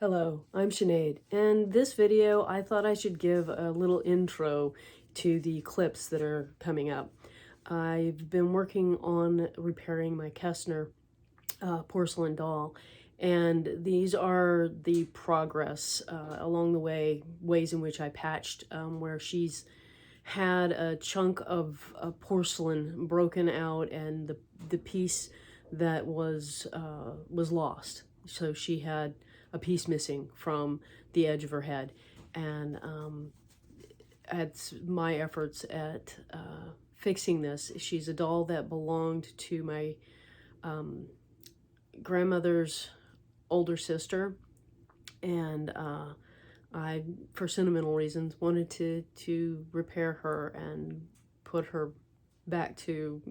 Hello, I'm Sinead, and this video I thought I should give a little intro to the clips that are coming up. I've been working on repairing my Kestner porcelain doll, and these are the progress along the ways in which I patched where she's had a chunk of porcelain broken out, and the piece that was lost. So she had a piece missing from the edge of her head, and at my efforts at fixing this. She's a doll that belonged to my grandmother's older sister, and I, for sentimental reasons, wanted to repair her and put her back to,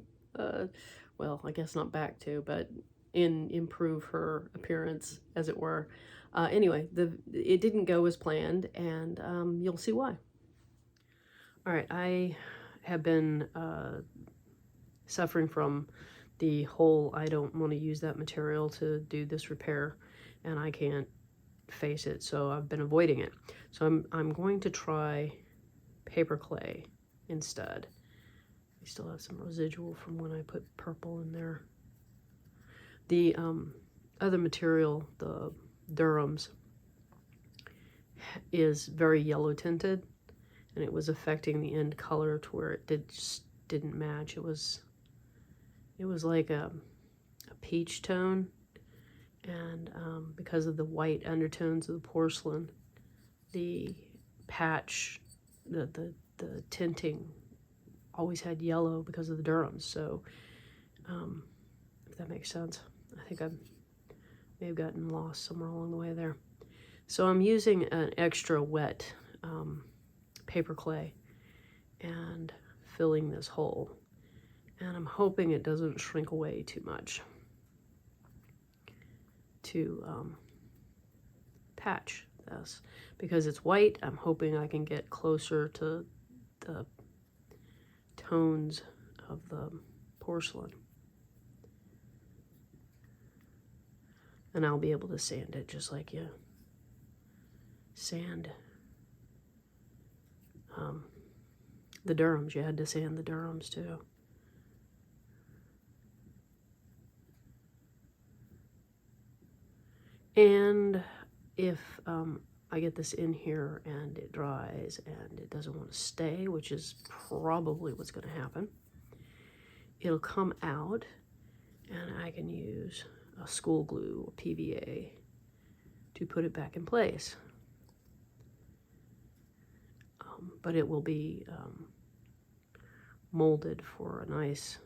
well, I guess not back to, but improve her appearance, as it were. Anyway, it didn't go as planned, and you'll see why. All right, I have been suffering from the whole I don't want to use that material to do this repair, and I can't face it, so I've been avoiding it. So I'm going to try paper clay instead. I still have some residual from when I put purple in there. The other material, the Durham's, is very yellow tinted, and it was affecting the end color to where it just didn't match. It was like a peach tone, and because of the white undertones of the porcelain, the patch, the tinting always had yellow because of the Durham's. So if that makes sense. I think I may have gotten lost somewhere along the way there. So I'm using an extra wet paper clay and filling this hole, and I'm hoping it doesn't shrink away too much to patch this. Because it's white, I'm hoping I can get closer to the tones of the porcelain, and I'll be able to sand it just like you sand the Durham's. You had to sand the Durham's too. And if I get this in here and it dries and it doesn't want to stay, which is probably what's going to happen, it'll come out, and I can use a school glue, a PVA, to put it back in place. But it will be molded for a nice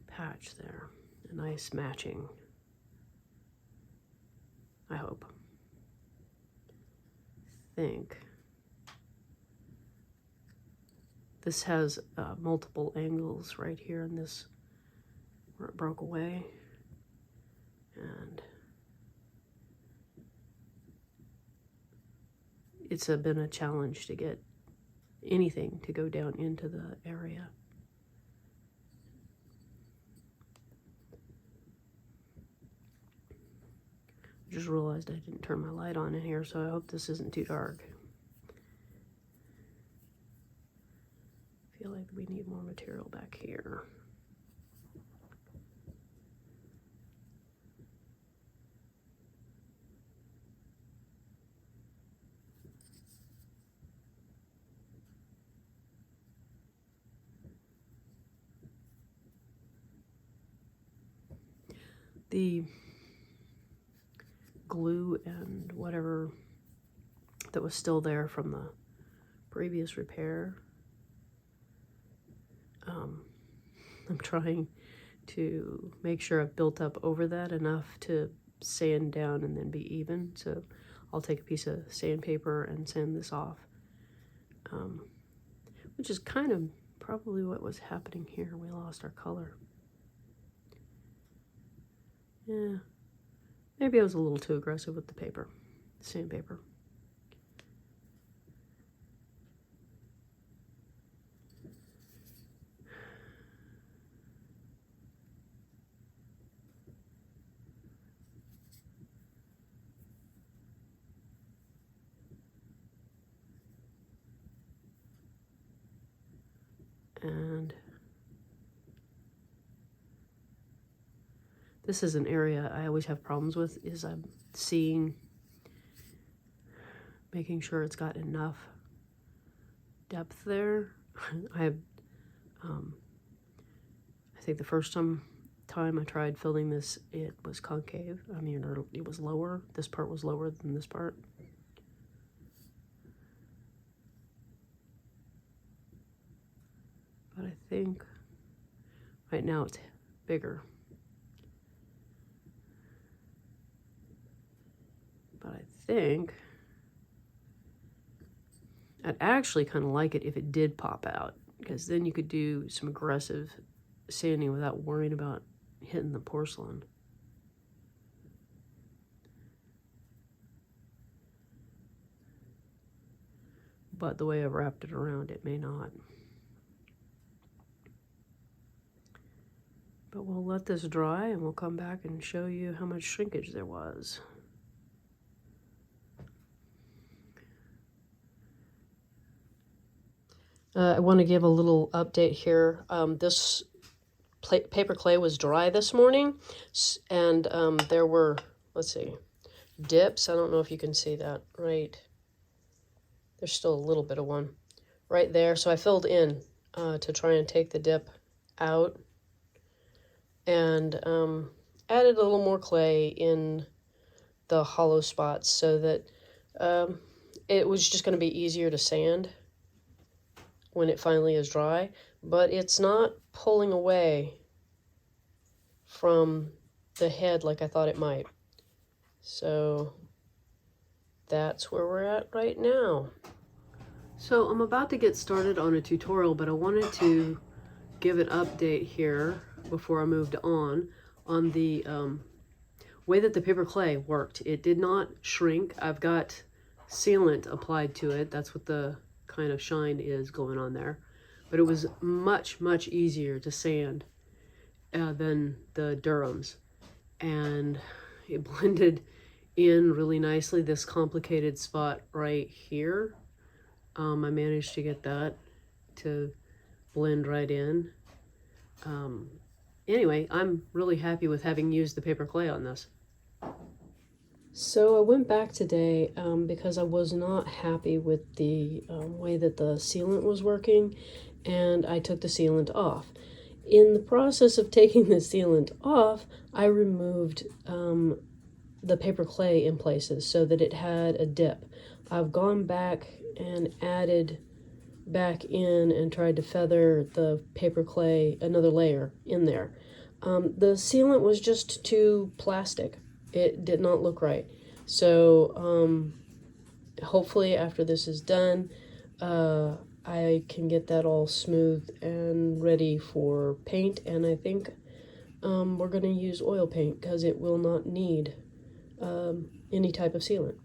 patch there, a nice matching, I hope. Think this has multiple angles right here in this where it broke away, and it's been a challenge to get anything to go down into the area. I just realized I didn't turn my light on in here, so I hope this isn't too dark. I feel like we need more material back here. The glue and whatever that was still there from the previous repair, I'm trying to make sure I've built up over that enough to sand down and then be even. So I'll take a piece of sandpaper and sand this off, which is kind of probably what was happening here. We lost our color. Yeah, maybe I was a little too aggressive with the paper, sandpaper. And this is an area I always have problems with, is I'm making sure it's got enough depth there. I think the first time I tried filling this, it was concave. I mean, or it was lower. This part was lower than this part. But I think right now it's bigger. But I think I'd actually kind of like it if it did pop out, because then you could do some aggressive sanding without worrying about hitting the porcelain. But the way I've wrapped it around, it may not. But we'll let this dry and we'll come back and show you how much shrinkage there was. I want to give a little update here. This paper clay was dry this morning, and there were, let's see, dips. I don't know if you can see that, right? There's still a little bit of one right there. So I filled in to try and take the dip out, and added a little more clay in the hollow spots so that it was just going to be easier to sand when it finally is dry, but it's not pulling away from the head like I thought it might. So that's where we're at right now. So I'm about to get started on a tutorial, but I wanted to give an update here before I moved on the way that the paper clay worked. It did not shrink. I've got sealant applied to it. That's what the kind of shine is going on there. But it was much, much easier to sand than the Durhams. And it blended in really nicely, this complicated spot right here. I managed to get that to blend right in. Anyway, I'm really happy with having used the paper clay on this. So I went back today because I was not happy with the way that the sealant was working, and I took the sealant off. In the process of taking the sealant off, I removed the paper clay in places so that it had a dip. I've gone back and added back in and tried to feather the paper clay another layer in there. The sealant was just too plastic. It did not look right. So hopefully after this is done, I can get that all smooth and ready for paint. And I think we're going to use oil paint because it will not need any type of sealant.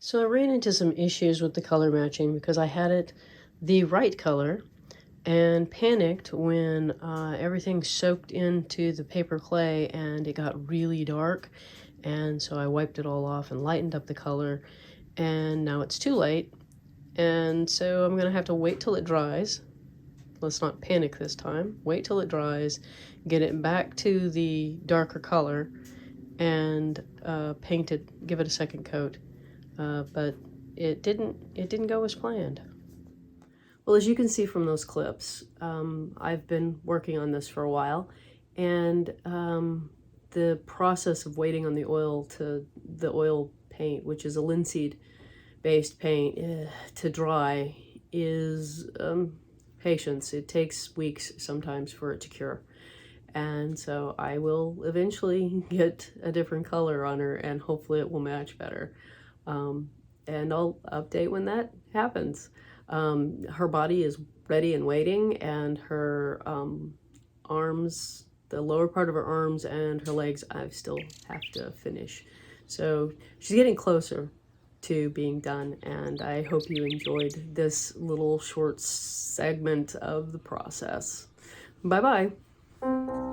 So I ran into some issues with the color matching because I had it the right color and panicked when everything soaked into the paper clay and it got really dark. And so I wiped it all off and lightened up the color, and now it's too late. And so I'm gonna have to wait till it dries. Let's not panic this time. Wait till it dries, get it back to the darker color, and paint it, give it a second coat. But it didn't go as planned. Well, as you can see from those clips, I've been working on this for a while, and the process of waiting on the oil paint, which is a linseed based paint, to dry is patience. It takes weeks sometimes for it to cure. And so I will eventually get a different color on her, and hopefully it will match better. And I'll update when that happens. Her body is ready and waiting, and her arms, the lower part of her arms and her legs, I still have to finish. So she's getting closer. to being done, and I hope you enjoyed this little short segment of the process. Bye-bye.